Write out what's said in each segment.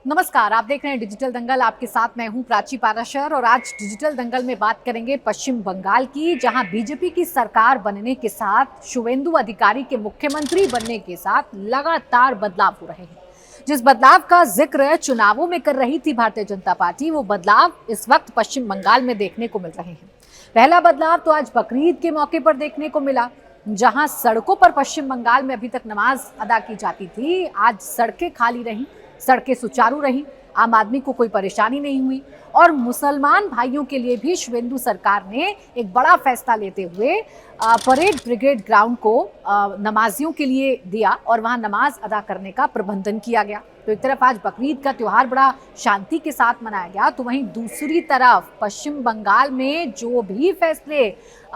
नमस्कार, आप देख रहे हैं डिजिटल दंगल। आपके साथ मैं हूं प्राची पाराशर और आज डिजिटल दंगल में बात करेंगे पश्चिम बंगाल की, जहां बीजेपी की सरकार बनने के साथ शुवेंदु अधिकारी के मुख्यमंत्री बनने के साथ लगातार बदलाव हो रहे हैं। जिस बदलाव का जिक्र चुनावों में कर रही थी भारतीय जनता पार्टी, वो बदलाव इस वक्त पश्चिम बंगाल में देखने को मिल रहे हैं। पहला बदलाव तो आज बकरीद के मौके पर देखने को मिला, जहां सड़कों पर पश्चिम बंगाल में अभी तक नमाज अदा की जाती थी, आज सड़कें खाली रहीं, सड़कें सुचारू रहीं, आम आदमी को कोई परेशानी नहीं हुई। और मुसलमान भाइयों के लिए भी शुवेंदु सरकार ने एक बड़ा फैसला लेते हुए परेड ब्रिगेड ग्राउंड को नमाजियों के लिए दिया और वहां नमाज अदा करने का प्रबंधन किया गया। तो एक तरफ आज बकरीद का त्योहार बड़ा शांति के साथ मनाया गया, तो वहीं दूसरी तरफ पश्चिम बंगाल में जो भी फैसले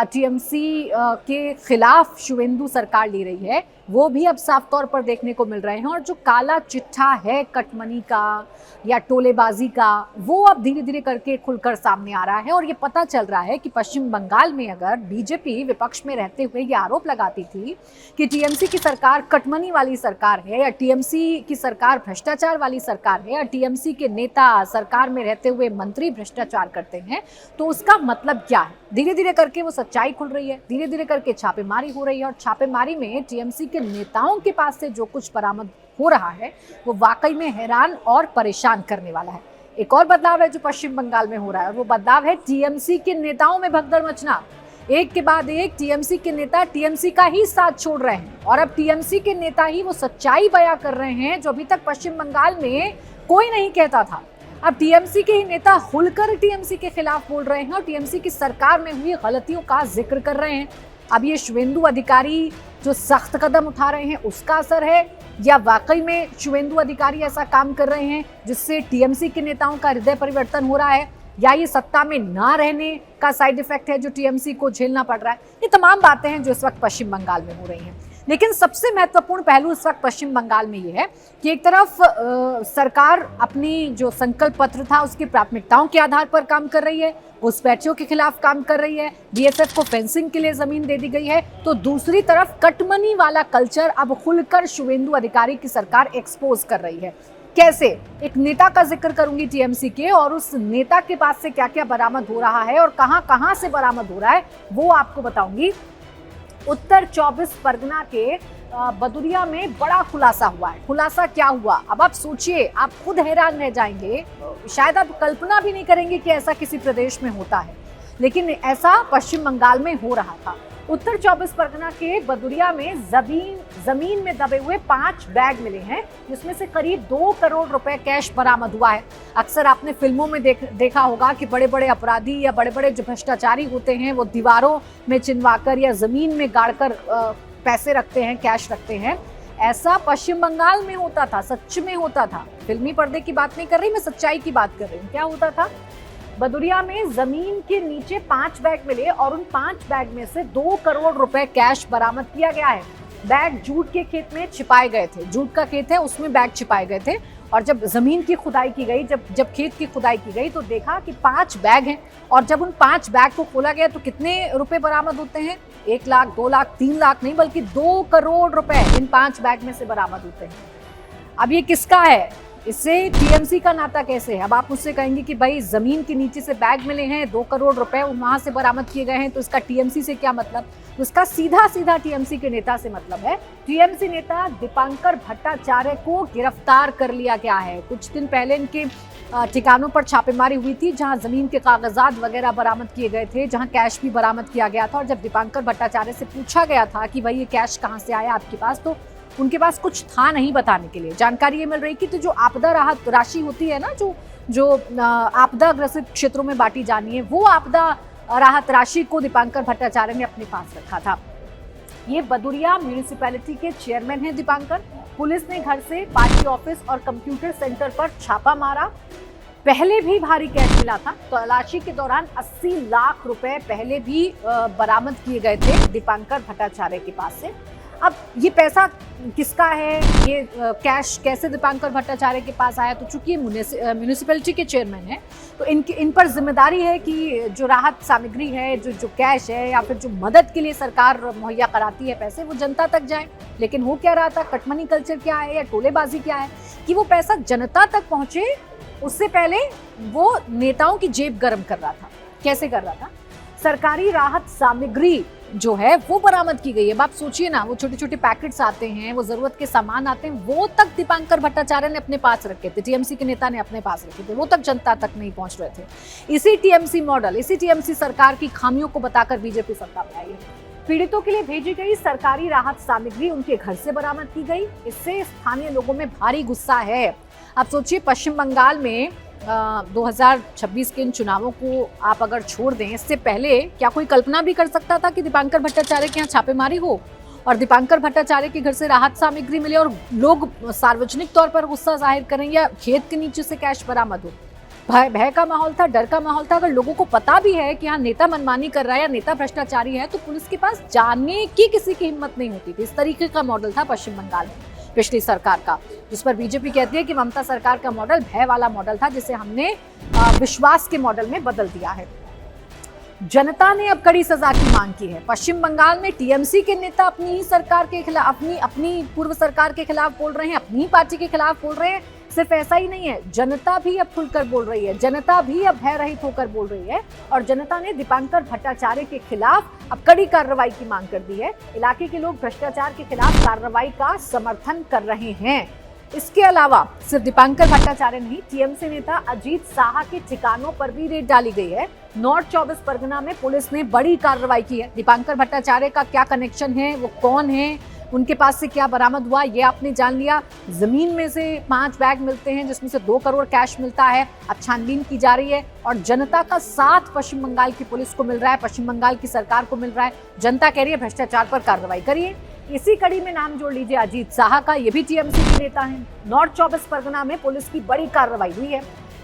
टीएमसी के खिलाफ शुवेंदु सरकार ले रही है, वो भी अब साफ तौर पर देखने को मिल रहे हैं। और जो काला चिट्ठा है कटमनी का या टोलेबाजी का, वो अब धीरे धीरे करके खुलकर सामने आ रहा है। और ये पता चल रहा है कि पश्चिम बंगाल में अगर बीजेपी विपक्ष में रहते हुए ये आरोप लगाती थी कि टीएमसी की सरकार कटमनी वाली सरकार है, या टीएमसी की सरकार भ्रष्टाचार वाली सरकार है, या टीएमसी के नेता सरकार में रहते हुए मंत्री भ्रष्टाचार करते हैं, तो उसका मतलब क्या है। धीरे धीरे करके वो सच्चाई खुल रही है, धीरे धीरे करके छापेमारी हो रही है। और छापेमारी में टीएमसी के नेताओं के पास से जो कुछ बरामद हो रहा है, वो वाकई में हैरान और परेशान करने वाला है। एक और बदलाव है जो पश्चिम बंगाल में हो रहा है, और वो बदलाव है टीएमसी के नेताओं में भगदड़ मचना। एक के बाद एक टीएमसी के नेता टीएमसी का ही साथ छोड़ रहे हैं, और अब टीएमसी के नेता ही वो सच्चाई बयां कर रहे हैं जो अभी तक पश्चिम बंगाल में कोई नहीं कहता था। अब टीएमसी के ही नेता खुलकर टीएमसी के खिलाफ बोल रहे हैं और टीएमसी की सरकार में हुई गलतियों का जिक्र कर रहे हैं। अब ये शुवेंदु अधिकारी जो सख्त कदम उठा रहे हैं, उसका असर है, या वाकई में शुवेंदु अधिकारी ऐसा काम कर रहे हैं जिससे टीएमसी के नेताओं का हृदय परिवर्तन हो रहा है, या ये सत्ता में ना रहने का साइड इफेक्ट है जो टीएमसी को झेलना पड़ रहा है। ये तमाम बातें हैं जो इस वक्त पश्चिम बंगाल में हो रही हैं। लेकिन सबसे महत्वपूर्ण पहलू इस वक्त पश्चिम बंगाल में ये है कि एक तरफ सरकार अपनी जो संकल्प पत्र था उसकी प्राथमिकताओं के आधार पर काम कर रही है, घुसपैठियों के खिलाफ काम कर रही है, बीएसएफ को फेंसिंग के लिए जमीन दे दी गई है, तो दूसरी तरफ कटमनी वाला कल्चर अब खुलकर शुवेंदु अधिकारी की सरकार एक्सपोज कर रही है। कैसे? एक नेता का जिक्र करूंगी टीएमसी के, और उस नेता के पास से क्या क्या बरामद हो रहा है और कहां कहां से बरामद हो रहा है वो आपको बताऊंगी। उत्तर 24 परगना के बदुरिया में बड़ा खुलासा हुआ है। खुलासा क्या हुआ, अब आप सोचिए, आप खुद हैरान रह जाएंगे। शायद आप कल्पना भी नहीं करेंगे कि ऐसा किसी प्रदेश में होता है, लेकिन ऐसा पश्चिम बंगाल में हो रहा था। उत्तर 24 परगना के बदुरिया में जमीन में दबे हुए 5 बैग मिले हैं, जिसमें से करीब 2 करोड़ रुपए कैश बरामद हुआ है। अक्सर आपने फिल्मों में देखा होगा कि बड़े बड़े अपराधी या बड़े बड़े जो भ्रष्टाचारी होते हैं, वो दीवारों में चिनवाकर या जमीन में गाड़कर पैसे रखते हैं, कैश रखते हैं। ऐसा पश्चिम बंगाल में होता था, सच में होता था। फिल्मी पर्दे की बात नहीं कर रही मैं, सच्चाई की बात कर रही हूँ। क्या होता था? बदुरिया में जमीन के नीचे 5 बैग मिले और उन 5 बैग में से 2 करोड़ रुपए कैश बरामद किया गया है। बैग जूट के खेत में छिपाए गए थे, जूट का खेत है उसमें बैग छिपाए गए थे। और जब जमीन की खुदाई की गई, जब खेत की खुदाई की गई, तो देखा कि 5 बैग हैं। और जब उन 5 बैग को खोला गया तो कितने रुपए बरामद होते हैं? 1 लाख, 2 लाख, 3 लाख नहीं, बल्कि 2 करोड़ रुपए इन 5 बैग में से बरामद होते हैं। अब ये किसका है? इससे टीएमसी का नाता कैसे है? अब आप मुझसे कहेंगे कि भाई जमीन के नीचे से बैग मिले हैं, 2 करोड़ रुपए वहां से बरामद किए गए हैं, तो इसका टीएमसी से क्या मतलब? उसका सीधा सीधा टीएमसी के नेता से मतलब है। टीएमसी नेता दीपांकर भट्टाचार्य को गिरफ्तार कर लिया गया है। कुछ दिन पहले इनके ठिकानों पर छापेमारी हुई थी, जहां जमीन के कागजात वगैरह बरामद किए गए थे, जहां कैश भी बरामद किया गया था। और जब दीपांकर भट्टाचार्य से पूछा गया था कि भाई ये कैश कहाँ से आया आपके पास, तो उनके पास कुछ था नहीं बताने के लिए। जानकारी ये मिल रही कि तो जो आपदा राहत राशि होती है ना, जो आपदा ग्रसित क्षेत्रों में बांटी जानी है, वो आपदा राहत राशि को दीपांकर भट्टाचार्य ने अपने पास रखा था। ये बदुरिया म्यूनिसिपैलिटी के चेयरमैन हैं दीपांकर। पुलिस ने घर से पार्टी ऑफिस और कंप्यूटर सेंटर पर छापा मारा। पहले भी भारी कैश मिला था। तलाशी के दौरान 80 लाख रुपए पहले भी बरामद किए गए थे दीपांकर भट्टाचार्य के पास से। अब ये पैसा किसका है, ये कैश कैसे दीपांकर भट्टाचार्य के पास आया? तो चूंकि म्यूनिसिपैलिटी के चेयरमैन है तो इन पर जिम्मेदारी है कि जो राहत सामग्री है, जो कैश है या फिर जो मदद के लिए सरकार मुहैया कराती है पैसे, वो जनता तक जाए। लेकिन हो क्या रहा था, कटमनी कल्चर क्या है या टोलेबाजी क्या है कि वो पैसा जनता तक पहुंचे उससे पहले वो नेताओं की जेब गर्म कर रहा था। कैसे कर रहा था? सरकारी राहत सामग्री जो है वो बरामद की गई है। अब आप सोचिए ना, वो छोटे छोटे पैकेट्स आते हैं, वो जरूरत के सामान आते हैं, वो तक दीपांकर भट्टाचार्य ने अपने पास रखे थे, टीएमसी के नेता ने अपने पास रखे थे, वो तक जनता तक नहीं पहुंच रहे थे। इसी टीएमसी मॉडल, इसी टीएमसी सरकार की खामियों को बताकर बीजेपी सत्ता में आई है। पीड़ितों के लिए भेजी गई सरकारी राहत सामग्री उनके घर से बरामद की गई। इससे स्थानीय लोगों में भारी गुस्सा है। आप सोचिए, पश्चिम बंगाल में 2026 के इन चुनावों को आप अगर छोड़ दें, इससे पहले क्या कोई कल्पना भी कर सकता था कि दीपांकर भट्टाचार्य के यहाँ छापेमारी हो और दीपांकर भट्टाचार्य के घर से राहत सामग्री मिले और लोग सार्वजनिक तौर पर गुस्सा जाहिर करें या खेत के नीचे से कैश बरामद हो? भय का माहौल था, डर का माहौल था। अगर लोगों को पता भी है कि यहाँ नेता मनमानी कर रहा है या नेता भ्रष्टाचारी है तो पुलिस के पास जाने की किसी की हिम्मत नहीं होती थी। इस तरीके का मॉडल था पश्चिम बंगाल में पिछली सरकार का, जिस पर बीजेपी कहती है कि ममता सरकार का मॉडल भय वाला मॉडल था, जिसे हमने विश्वास के मॉडल में बदल दिया है। जनता ने अब कड़ी सजा की मांग की है। पश्चिम बंगाल में टीएमसी के नेता अपनी ही सरकार के खिलाफ, अपनी पूर्व सरकार के खिलाफ बोल रहे हैं, अपनी ही पार्टी के खिलाफ बोल रहे हैं। सिर्फ ऐसा ही नहीं है, जनता भी अब खुलकर बोल रही है, जनता भी अब भय रहित होकर बोल रही है और जनता ने दीपांकर भट्टाचार्य के खिलाफ अब कड़ी कार्रवाई की मांग कर दी है। इलाके के लोग भ्रष्टाचार के खिलाफ कार्रवाई का समर्थन कर रहे हैं। इसके अलावा सिर्फ दीपांकर भट्टाचार्य नहीं, टीएमसी नेता अजीत साहा के ठिकानों पर भी रेड डाली गई है। नॉर्थ 24 परगना में पुलिस ने बड़ी कार्रवाई की है। दीपांकर भट्टाचार्य का क्या कनेक्शन है, वो कौन है, उनके पास से क्या बरामद हुआ, ये आपने जान लिया। जमीन में से 5 बैग मिलते हैं जिसमें से 2 करोड़ कैश मिलता है। अब छानबीन की जा रही है और जनता का साथ पश्चिम बंगाल की पुलिस को मिल रहा है, पश्चिम बंगाल की सरकार को मिल रहा है। जनता कह रही है भ्रष्टाचार पर कार्रवाई करिए। इसी कड़ी में नाम जोड़ लीजिए अजीत साहा का, ये भी टीएमसी के नेता हैं। नॉर्थ 24 परगना में पुलिस की बड़ी कार्रवाई हुई है।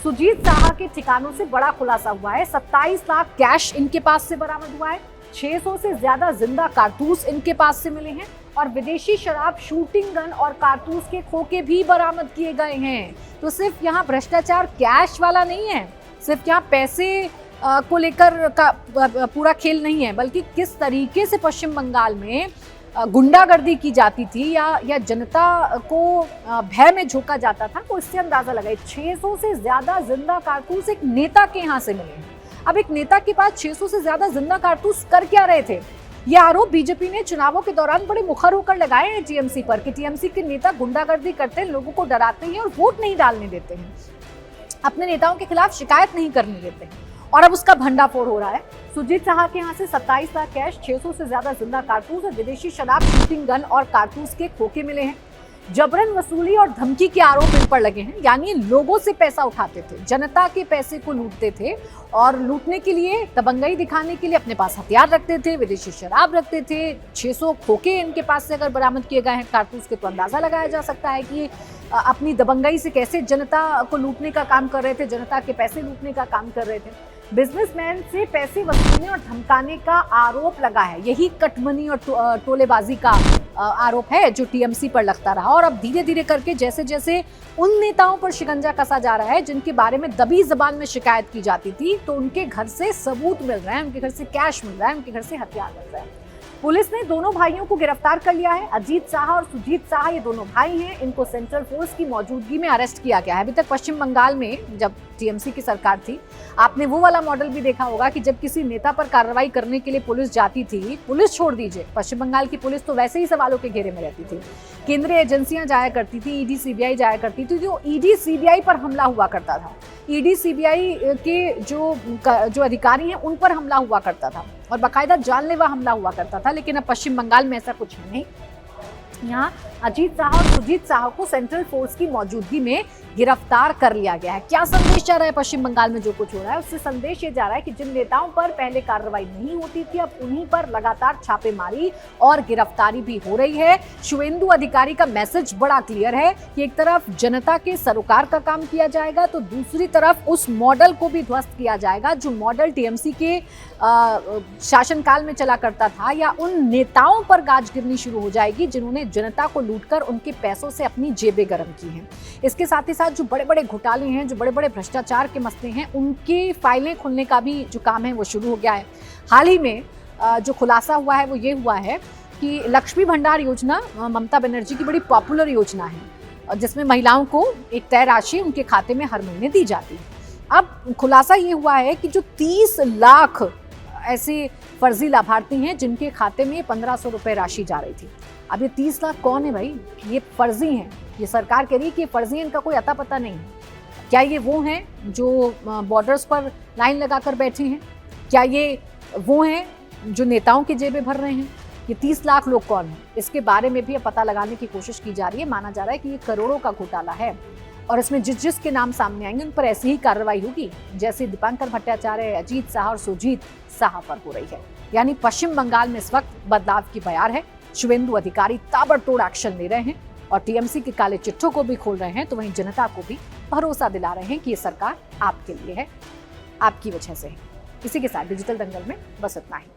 सुजीत साहा के ठिकानों से बड़ा खुलासा हुआ है। 27 लाख कैश इनके पास से बरामद हुआ है। 600 से ज्यादा जिंदा कारतूस इनके पास से मिले हैं और विदेशी शराब, शूटिंग गन और कारतूस के खोखे भी बरामद किए गए हैं। तो सिर्फ यहाँ भ्रष्टाचार कैश वाला नहीं है, सिर्फ यहाँ पैसे को लेकर का पूरा खेल नहीं है, बल्कि किस तरीके से पश्चिम बंगाल में गुंडागर्दी की जाती थी या जनता को भय में झोंका जाता था, वो इससे अंदाजा लगाए। 600 से ज्यादा जिंदा कारतूस एक नेता के यहाँ से मिले हैं। अब एक नेता के पास 600 से ज्यादा जिंदा कारतूस कर क्या रहे थे? ये आरोप बीजेपी ने चुनावों के दौरान बड़े मुखर होकर लगाए हैं टीएमसी पर कि टीएमसी के नेता गुंडागर्दी करते हैं, लोगों को डराते हैं और वोट नहीं डालने देते हैं, अपने नेताओं के खिलाफ शिकायत नहीं करने देते हैं। और अब उसका भंडाफोड़ हो रहा है। सुजीत साहा के यहाँ से 27 लाख कैश, 600 से ज्यादा जिंदा कारतूस और विदेशी शराब, शूटिंग गन और कारतूस के खोखे मिले हैं। जबरन वसूली और धमकी के आरोप इन पर लगे हैं, यानी लोगों से पैसा उठाते थे, जनता के पैसे को लूटते थे और लूटने के लिए, दबंगई दिखाने के लिए अपने पास हथियार रखते थे, विदेशी शराब रखते थे। 600 खोखे इनके पास से अगर बरामद किए गए हैं कारतूस के, तो अंदाजा लगाया जा सकता है कि अपनी दबंगई से कैसे जनता को लूटने का काम कर रहे थे, जनता के पैसे लूटने का काम कर रहे थे। बिजनेसमैन से पैसे वसूलने और धमकाने का आरोप लगा है। यही कटमनी और टोलेबाजी का आरोप है जो टीएमसी पर लगता रहा। और अब धीरे धीरे करके जैसे जैसे उन नेताओं पर शिकंजा कसा जा रहा है जिनके बारे में दबी जबान में शिकायत की जाती थी, तो उनके घर से सबूत मिल रहे हैं, उनके घर से कैश मिल रहा है, उनके घर से हथियार मिल रहा है। पुलिस ने दोनों भाइयों को गिरफ्तार कर लिया है। अजीत साहा और सुजीत साहा ये दोनों भाई हैं। इनको सेंट्रल फोर्स की मौजूदगी में अरेस्ट किया गया है। अभी तक पश्चिम बंगाल में जब टीएमसी की सरकार थी, आपने वो वाला मॉडल भी देखा होगा कि जब किसी नेता पर कार्रवाई करने के लिए पुलिस जाती थी, पुलिस छोड़ दीजिए, पश्चिम बंगाल की पुलिस तो वैसे ही सवालों के घेरे में रहती थी। केंद्रीय एजेंसियां जाया करती थी, ईडी सीबीआई जाया करती थी, जो ईडी सीबीआई पर हमला हुआ करता था, ईडी सीबीआई के जो अधिकारी हैं उन पर हमला हुआ करता था और बाकायदा जानलेवा हमला हुआ करता था। लेकिन अब पश्चिम बंगाल में ऐसा कुछ है नहीं। यहाँ अजीत साह और सुजीत साह को सेंट्रल फोर्स की मौजूदगी में गिरफ्तार कर लिया गया है। क्या संदेश जा रहा है पश्चिम बंगाल में? जो कुछ हो रहा है उससे संदेश ये जा रहा है कि जिन नेताओं पर पहले कार्रवाई नहीं होती थी, अब उन्हीं पर लगातार छापेमारी और गिरफ्तारी भी हो रही है। शुवेंदु अधिकारी का मैसेज बड़ा क्लियर है कि एक तरफ जनता के सरोकार का काम किया जाएगा, तो दूसरी तरफ उस मॉडल को भी ध्वस्त किया जाएगा जो मॉडल टीएमसी के शासनकाल में चला करता था, या उन नेताओं पर गाज गिरनी शुरू हो जाएगी जिन्होंने जनता को लूटकर उनके पैसों से अपनी जेबें गर्म की हैं। इसके साथ ही साथ जो बड़े बड़े घोटाले हैं, जो बड़े बड़े भ्रष्टाचार के मसले हैं, उनकी फाइलें खुलने का भी जो काम है वो शुरू हो गया है। हाल ही में जो खुलासा हुआ है वो ये हुआ है कि लक्ष्मी भंडार योजना ममता बनर्जी की बड़ी पॉपुलर योजना है, जिसमें महिलाओं को एक तय राशि उनके खाते में हर महीने दी जाती है। अब खुलासा ये हुआ है कि जो 30 लाख ऐसे फर्जी लाभार्थी हैं जिनके खाते में 1500 रुपए राशि जा रही थी। अब ये 30 लाख कौन है भाई? ये फर्जी हैं। ये सरकार कह रही है कि ये फर्जी हैं, इनका कोई अता पता नहीं है। क्या ये वो हैं जो बॉर्डर्स पर लाइन लगाकर बैठे हैं? क्या ये वो हैं जो नेताओं की जेबें भर रहे हैं? ये 30 लाख लोग कौन हैं? इसके बारे में भी अब पता लगाने की कोशिश की जा रही है। माना जा रहा है कि ये करोड़ों का घोटाला है और इसमें जिसके नाम सामने आएंगे उन पर ऐसी ही कार्रवाई होगी जैसे दीपांकर भट्टाचार्य, अजीत साह और सुजीत साह पर हो रही है। यानी पश्चिम बंगाल में इस वक्त बदलाव की बयार है। शुवेंदु अधिकारी ताबड़तोड़ एक्शन ले रहे हैं और टीएमसी के काले चिट्ठों को भी खोल रहे हैं, तो वहीं जनता को भी भरोसा दिला रहे हैं कि ये सरकार आपके लिए है, आपकी वजह से है। इसी के साथ डिजिटल दंगल में बस इतना ही।